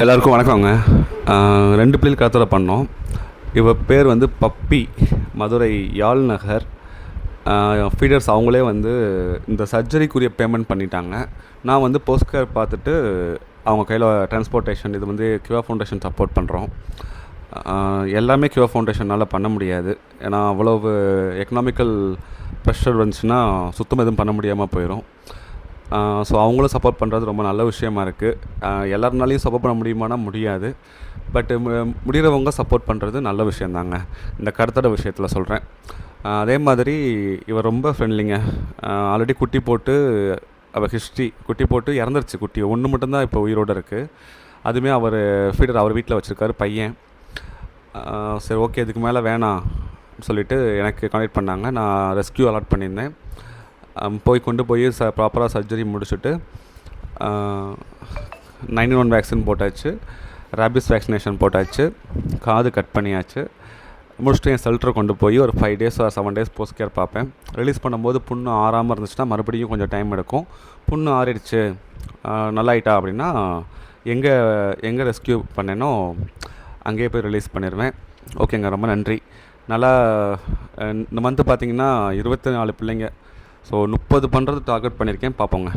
எல்லாருக்கும் வணக்கங்க. 2 பிள்ளைகள் கருத்தடை பண்ணோம். இவ பேர் வந்து பப்பி. மதுரை யாழ் நகர். ஃபீடர்ஸ் அவங்களே வந்து இந்த சர்ஜரிக்குரிய பேமெண்ட் பண்ணிட்டாங்க. நான் வந்து போஸ்ட் கேர் பார்த்துட்டு அவங்க கையில் டிரான்ஸ்போர்ட்டேஷன் இது வந்து கியூஆ ஃபவுண்டேஷன் சப்போர்ட் பண்ணுறோம். எல்லாமே கியூஆ ஃபவுண்டேஷனால் பண்ண முடியாது. ஏன்னா அவ்வளவு எக்கனாமிக்கல் ப்ரெஷர் வந்துச்சுன்னா சுத்தமாக எதுவும் பண்ண முடியாமல் போயிடும். ஸோ அவங்களும் சப்போர்ட் பண்ணுறது ரொம்ப நல்ல விஷயமா இருக்குது. எல்லாருனாலையும் சப்போர்ட் பண்ண முடியுமானா முடியாது. பட்டு முடிகிறவங்க சப்போர்ட் பண்ணுறது நல்ல விஷயந்தாங்க. இந்த கருத்தடை விஷயத்தில் சொல்கிறேன். அதே மாதிரி இவர் ரொம்ப ஃப்ரெண்ட்லிங்க. ஆல்ரெடி குட்டி போட்டு அவள் ஹிஸ்ட்ரி குட்டி போட்டு இறந்துருச்சு. குட்டி ஒன்று மட்டும்தான் இப்போ உயிரோடு இருக்குது. அதுவுமே அவர் ஃபீடர் அவர் வீட்டில் வச்சுருக்காரு பையன். சரி ஓகே இதுக்கு மேலே வேணாம் சொல்லிவிட்டு எனக்கு கான்டெக்ட் பண்ணாங்க. நான் ரெஸ்க்யூ அலாட் பண்ணியிருந்தேன். போய் கொண்டு போய் ப்ராப்பராக சர்ஜரி முடிச்சுட்டு 91 வேக்சின் போட்டாச்சு, ரேபிஸ் வேக்சினேஷன் போட்டாச்சு, காது கட் பண்ணியாச்சு. முடிச்சுட்டு என் செல்டரை கொண்டு போய் ஒரு 5 days or 7 days post care பார்ப்பேன். ரிலீஸ் பண்ணும்போது புண்ணு ஆறாமல் இருந்துச்சுன்னா மறுபடியும் கொஞ்சம் டைம் எடுக்கும். புண்ணு ஆறிடுச்சு நல்லாயிட்டா அப்படின்னா எங்கே ரெஸ்க்யூ பண்ணேனோ அங்கேயே போய் ரிலீஸ் பண்ணிடுவேன். ஓகேங்க, ரொம்ப நன்றி. நல்லா இந்த மந்த்து பார்த்திங்கன்னா 24 பிள்ளைங்க. ஸோ 30 பண்ணுறது டார்கெட் பண்ணியிருக்கேன். பார்ப்போங்க.